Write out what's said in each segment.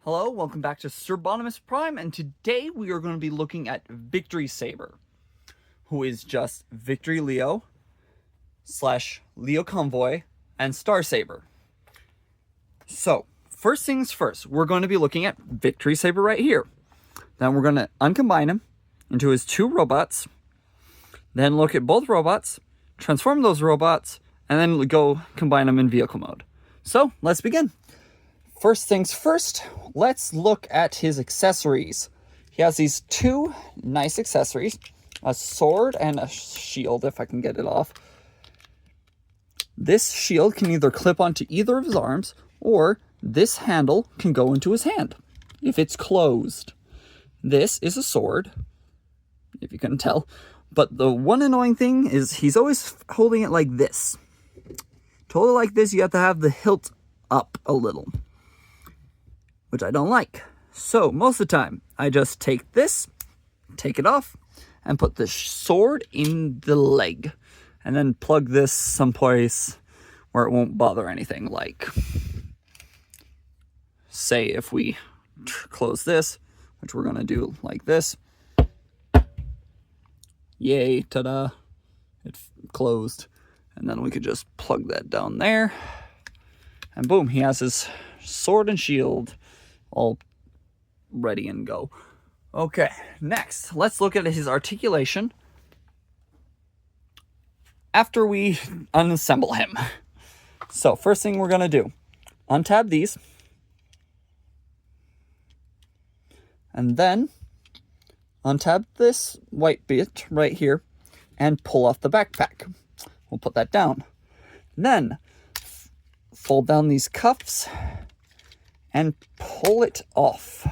Hello, welcome back to Serbonimus Prime, and today we are going to be looking at Victory Saber, who is just Victory Leo / Leo Convoy and Star Saber. So, first things first, we're going to be looking at Victory Saber right here. Then we're going to uncombine him into his two robots, then look at both robots, transform those robots, and then go combine them in vehicle mode. So, let's begin. First things first, let's look at his accessories. He has these two nice accessories, a sword and a shield, if I can get it off. This shield can either clip onto either of his arms, or this handle can go into his hand, if it's closed. This is a sword, if you couldn't tell, but the one annoying thing is he's always holding it like this. To hold it like this, you have to have the hilt up a little, which I don't like. So most of the time, I just take this, take it off, and put the sword in the leg, and then plug this someplace where it won't bother anything. Like, say if we close this, which we're gonna do like this. Yay, ta-da, it closed. And then we could just plug that down there, and boom, he has his sword and shield all ready and go. Okay, next, let's look at his articulation after we unassemble him. So, first thing we're gonna do, untab these, and then untab this white bit right here and pull off the backpack. We'll put that down. Then fold down these cuffs and pull it off.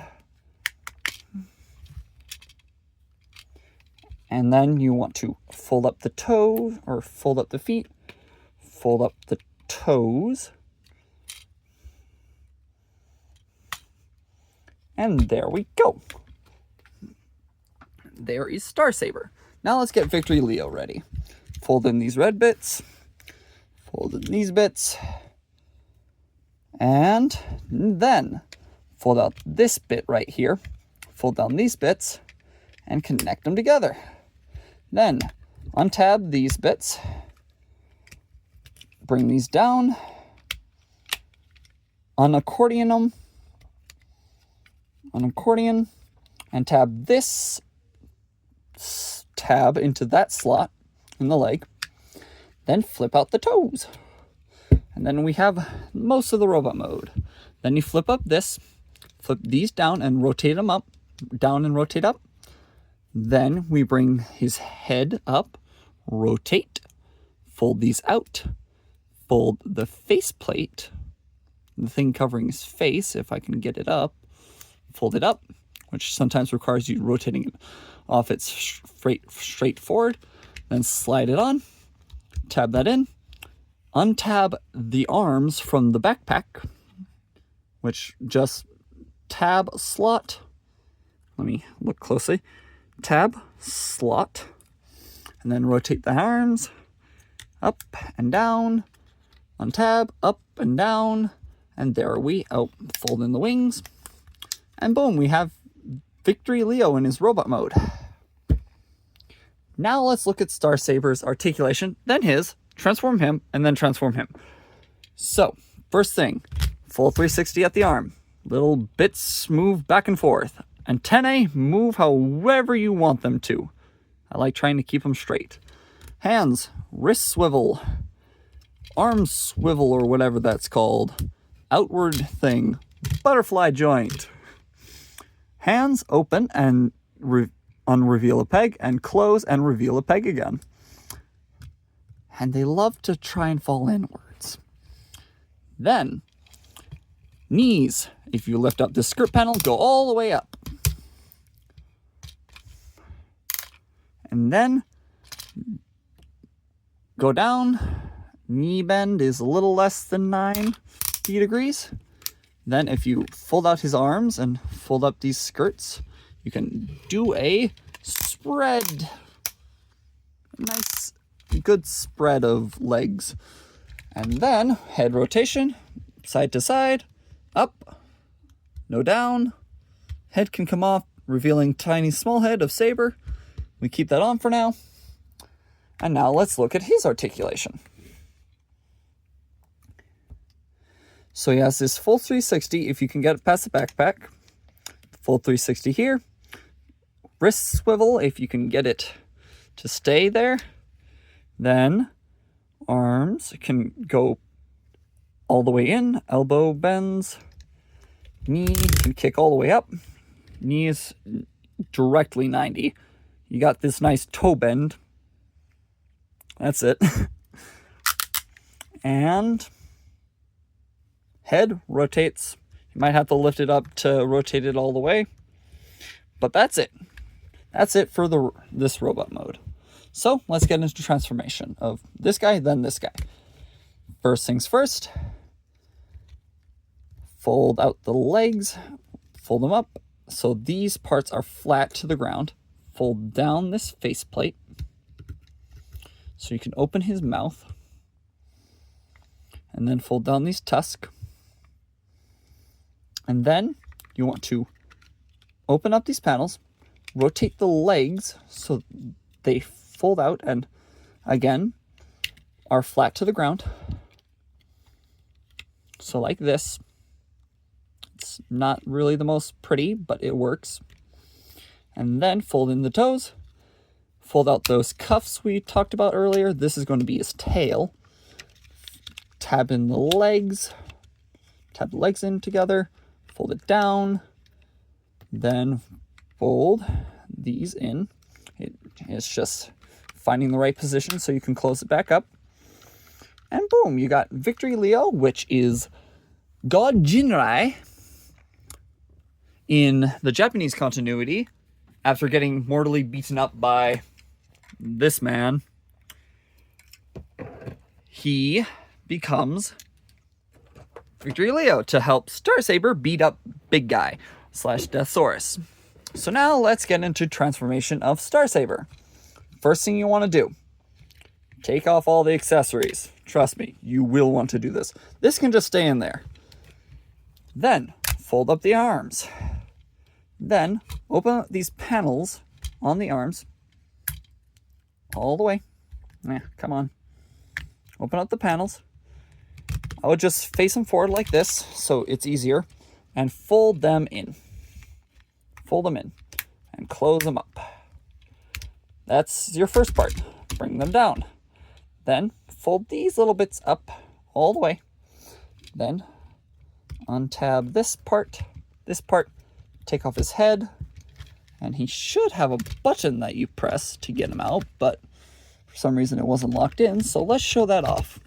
And then you want to fold up the toe, or fold up the feet, fold up the toes. And there we go. There is Star Saber. Now let's get Victory Leo ready. Fold in these red bits, fold in these bits, and then fold out this bit right here, fold down these bits, and connect them together. Then untab these bits, bring these down, unaccordion them, and tab this tab into that slot in the leg, then flip out the toes. And then we have most of the robot mode. Then you flip up this, flip these down and rotate them up, down and rotate up. Then we bring his head up, rotate, fold these out, fold the faceplate, the thing covering his face, if I can get it up, fold it up, which sometimes requires you rotating it off its straight forward, then slide it on, tab that in, untab the arms from the backpack, which just tab slot, let me look closely, tab slot, and then rotate the arms up and down, untab, up and down, and there we fold in the wings, and boom, we have Victory Leo in his robot mode. Now let's look at Star Saber's articulation, then his, transform him, and then transform him. So, first thing, full 360 at the arm. Little bits move back and forth. Antennae move however you want them to. I like trying to keep them straight. Hands, wrist swivel, arm swivel, or whatever that's called. Outward thing, butterfly joint. Hands open and unreveal a peg, and close and reveal a peg again. And they love to try and fall inwards. Then, knees. If you lift up the skirt panel, go all the way up. And then, go down. Knee bend is a little less than 90 degrees. Then if you fold out his arms and fold up these skirts, you can do a spread. Nice, good spread of legs. And then head rotation, side to side, up, No down. Head can come off, revealing tiny small head of Saber. We keep that on for now. And now let's look at his articulation. So he has this full 360 if you can get it past the backpack. Full 360 here. Wrist swivel if you can get it to stay there. Then arms can go all the way in. Elbow bends. Knee can kick all the way up. Knee is directly 90. You got this nice toe bend. That's it. And head rotates. You might have to lift it up to rotate it all the way. But that's it. That's it for this robot mode. So let's get into transformation of this guy, then this guy. First things first. Fold out the legs. Fold them up so these parts are flat to the ground. Fold down this faceplate so you can open his mouth. And then fold down these tusks. And then you want to open up these panels, rotate the legs so they fold out and, again, are flat to the ground. So like this. It's not really the most pretty, but it works. And then fold in the toes. Fold out those cuffs we talked about earlier. This is going to be his tail. Tab in the legs. Tab the legs in together. Fold it down. Then fold these in. It's just finding the right position so you can close it back up. And boom, you got Victory Leo, which is God Jinrai in the Japanese continuity. After getting mortally beaten up by this man, he becomes Victory Leo to help Star Saber beat up Big Guy / Deathsaurus. So now let's get into transformation of Star Saber. First thing you want to do, take off all the accessories. Trust me, you will want to do this. This can just stay in there. Then fold up the arms. Then open up these panels on the arms all the way. Come on. Open up the panels. I would just face them forward like this so it's easier and fold them in. Fold them in and close them up. That's your first part. Bring them down. Then fold these little bits up all the way. Then untab this part, take off his head, and he should have a button that you press to get him out, but for some reason it wasn't locked in, so let's show that off.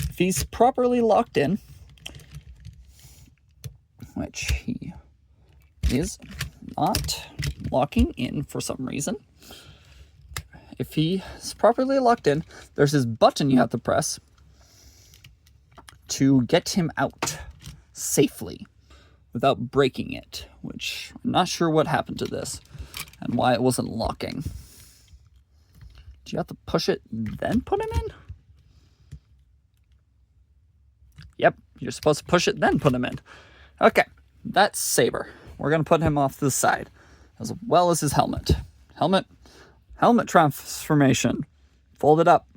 If he's properly locked in, which he is not locking in for some reason, if he is properly locked in, there's this button you have to press to get him out safely without breaking it, which I'm not sure what happened to this and why it wasn't locking. Do you have to push it then put him in? Yep, you're supposed to push it then put him in. Okay, that's Saber. We're going to put him off to the side, as well as his helmet. Helmet transformation. Fold it up.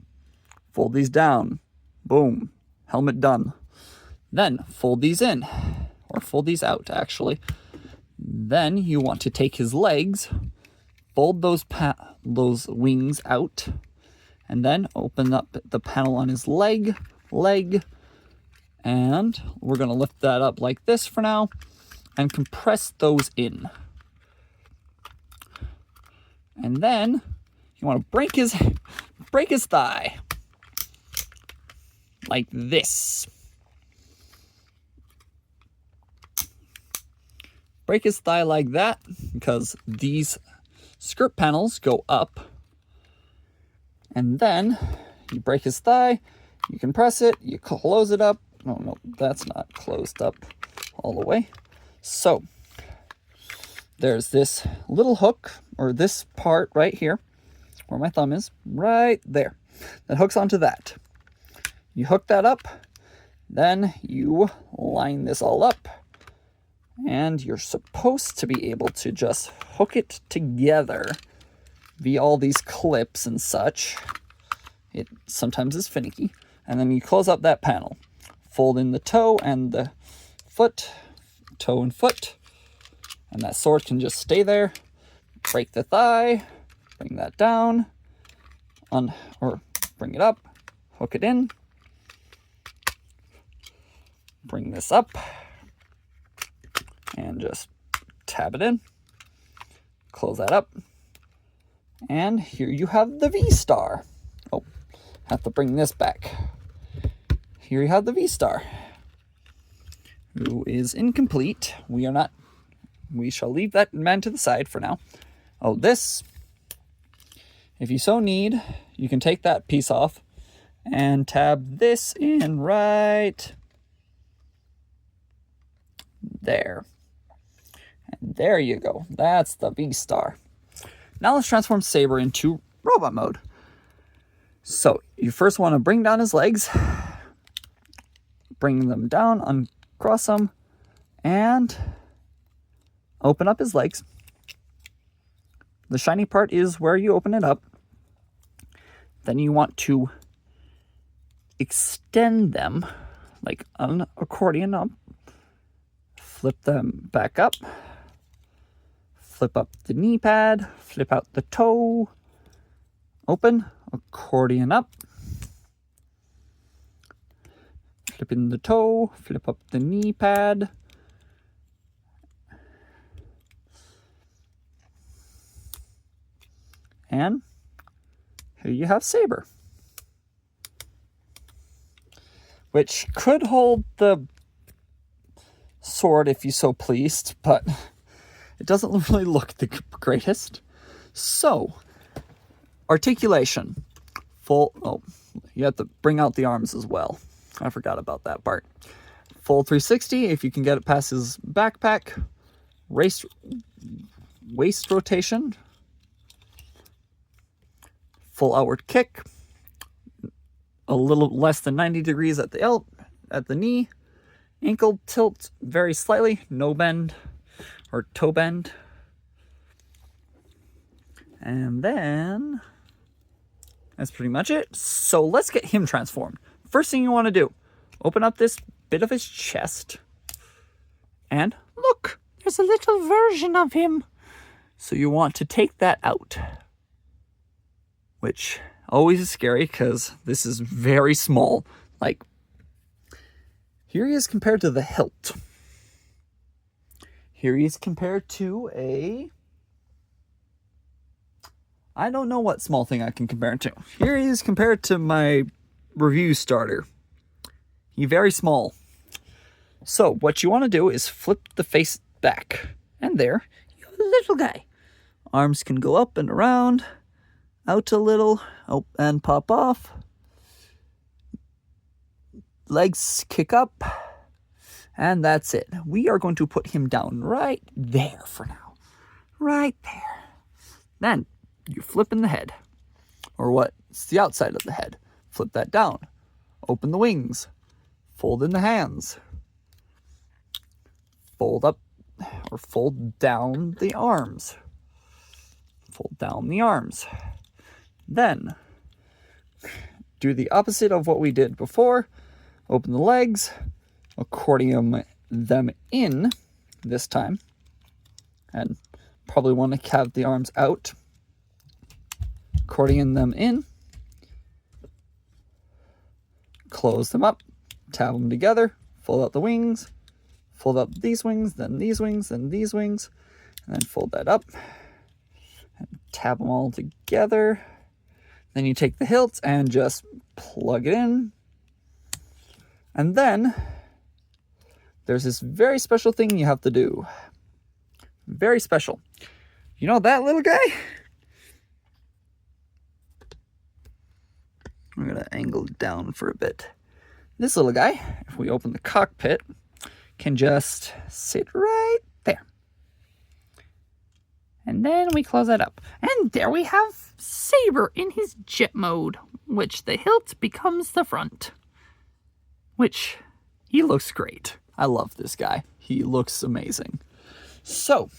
Fold these down. Boom. Helmet done. Then fold these in, or fold these out actually. Then you want to take his legs, fold those wings out, and then open up the panel on his leg, and we're going to lift that up like this for now and compress those in. And then you want to break his thigh like this. Break his thigh like that because these skirt panels go up. And then you break his thigh, you can press it, you close it up. Oh no, that's not closed up all the way. So there's this little hook, or this part right here, where my thumb is, right there, that hooks onto that. You hook that up, Then you line this all up, and you're supposed to be able to just hook it together via all these clips and such. It sometimes is finicky. And then you close up that panel. Fold in the toe and the foot, toe and foot, and that sword can just stay there. Break the thigh, bring that down, or bring it up, hook it in, bring this up, and just tab it in, close that up, and here you have the V-Star. Oh, have to bring this back. Here you have the V-Star, who is incomplete. We shall leave that man to the side for now. Oh, this, if you so need, you can take that piece off and tab this in right there. And there you go. That's the V-Star. Now let's transform Saber into robot mode. So you first want to bring down his legs, bring them down, uncross them, and open up his legs. The shiny part is where you open it up. Then you want to extend them like an accordion up. Flip them back up. Flip up the knee pad. Flip out the toe. Open. Accordion up. Flip in the toe. Flip up the knee pad. And here you have Saber, which could hold the sword if you so pleased, but it doesn't really look the greatest. So, articulation. Oh, you have to bring out the arms as well. I forgot about that part. Full 360 if you can get it past his backpack. Waist rotation. Full outward kick, a little less than 90 degrees at the knee, ankle tilt very slightly, no bend or toe bend. And then that's pretty much it. So let's get him transformed. First thing you want to do, open up this bit of his chest, and look, there's a little version of him. So you want to take that out, which always is scary because this is very small. Like, here he is compared to the hilt. Here he is compared to I don't know what small thing I can compare it to. Here he is compared to my review starter. He's very small. So what you want to do is flip the face back. And there, you have a little guy. Arms can go up and around. Out a little, and pop off. Legs kick up, and that's it. We are going to put him down right there for now. Right there. Then you flip in the head, or what? It's the outside of the head. Flip that down. Open the wings. Fold in the hands. Fold up, or fold down the arms. Fold down the arms. Then, do the opposite of what we did before. Open the legs, accordion them in this time, and probably want to have the arms out. Accordion them in, close them up, tab them together, fold out the wings, fold up these wings, then these wings, then these wings, and then fold that up, and tab them all together. Then you take the hilt and just plug it in. And then there's this very special thing you have to do. Very special. You know that little guy? I'm going to angle it down for a bit. This little guy, if we open the cockpit, can just sit right there. And then we close that up. And there we have Saber in his jet mode, which the hilt becomes the front. Which He looks great. I love this guy. He looks amazing. So,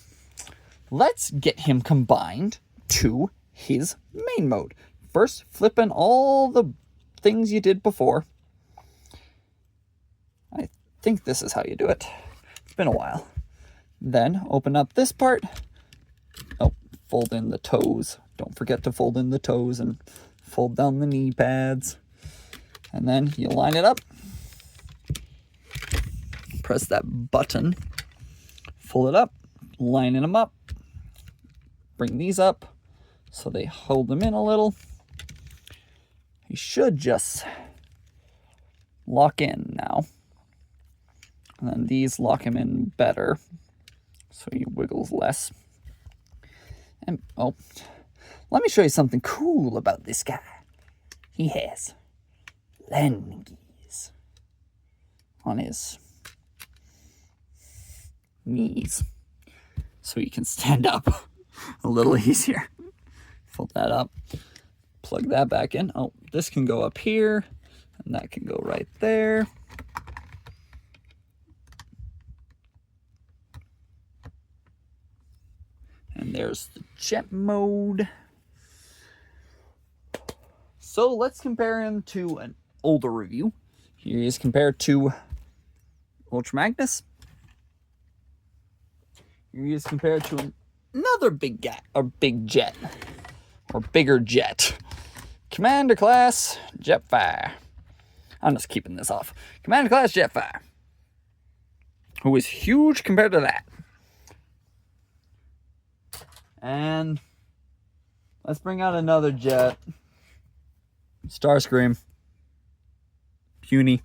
let's get him combined to his main mode. First, flip in all the things you did before. I think this is how you do it. It's been a while. Then, open up this part. Oh, fold in the toes. Don't forget to fold in the toes and fold down the knee pads. And then you line it up. Press that button. Fold it up. Lining them up. Bring these up so they hold them in a little. You should just lock in now. And then these lock him in better so he wiggles less. And oh, let me show you something cool about this guy. He has landing gears on his knees so he can stand up a little easier. Fold that up, plug that back in. Oh, this can go up here and that can go right there. And there's the jet mode. So let's compare him to an older review. Here he is compared to Ultra Magnus. Here he is compared to another big jet, or bigger jet. Commander Class Jetfire. I'm just keeping this off. Commander Class Jetfire, who is huge compared to that. And let's bring out another jet. Starscream. Puny.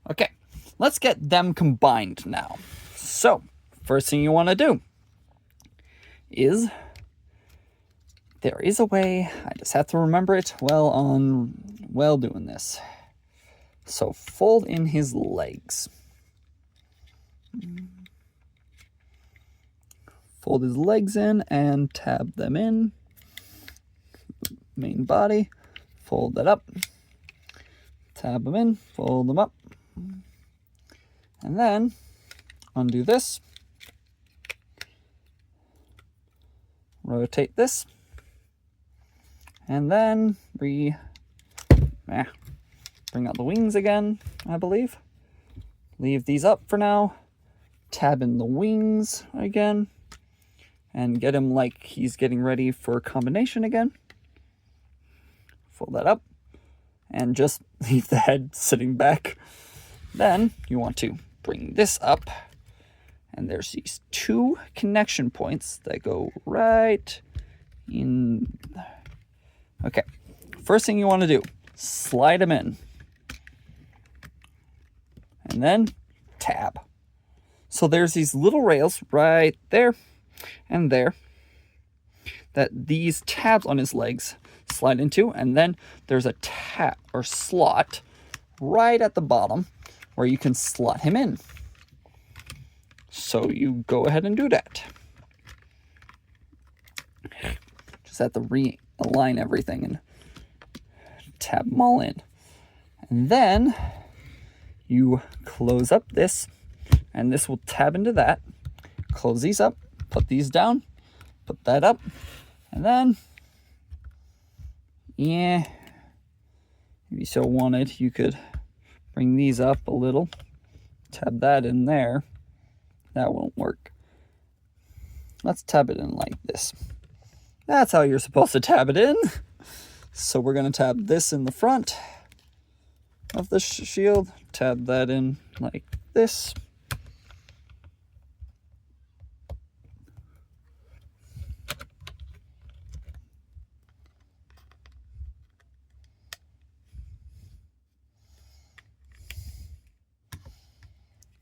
Okay, let's get them combined now. So, first thing you want to do is, there is a way, I just have to remember it while doing this. So, fold in his legs. Fold his legs in and tab them in. Main body, fold that up. Tab them in, fold them up. And then, undo this. Rotate this. And then bring out the wings again, I believe. Leave these up for now. Tab in the wings again. And get him like he's getting ready for combination again. Fold that up. And just leave the head sitting back. Then you want to bring this up. And there's these two connection points that go right in. Okay. First thing you want to do, slide them in. And then tab. So there's these little rails right there and there that these tabs on his legs slide into, and then there's a tab or slot right at the bottom where you can slot him in. So you go ahead and do that. Just have to realign everything and tab them all in. And then you close up this, and this will tab into that. Close these up, put these down, put that up, and then, if you so wanted, you could bring these up a little, tab that in there. That won't work. Let's tab it in like this. That's how you're supposed to tab it in. So we're going to tab this in the front of the shield, tab that in like this.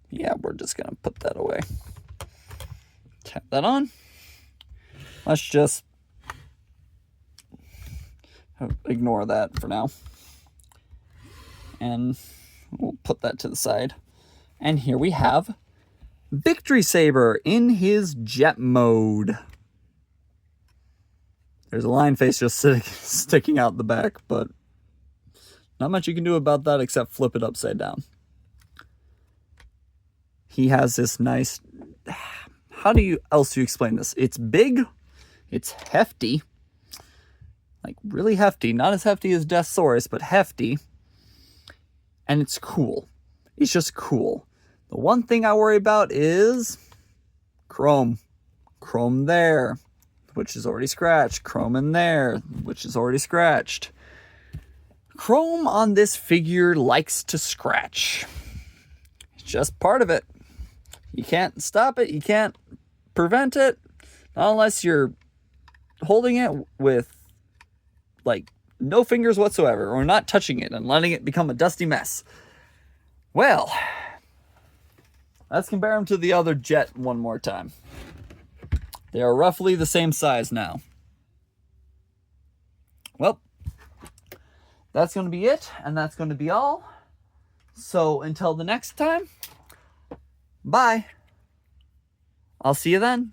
Yeah, we're just going to put that away. Tap that on. Let's just ignore that for now. And we'll put that to the side. And here we have Victory Saber in his jet mode. There's a line face just sticking out the back, but Not much you can do about that except flip it upside down. He has this nice... How do you explain this? It's big. It's hefty. Like really hefty. Not as hefty as Deathsaurus, but hefty. And it's cool. It's just cool. The one thing I worry about is chrome. Chrome there, which is already scratched. Chrome in there, which is already scratched. Chrome on this figure likes to scratch. It's just part of it. You can't stop it. You can't prevent it. Not unless you're holding it with like no fingers whatsoever, or not touching it and letting it become a dusty mess. Well, let's compare them to the other Jet one more time. They are roughly the same size now. Well, that's going to be it, and that's going to be all. So until the next time, bye. I'll see you then.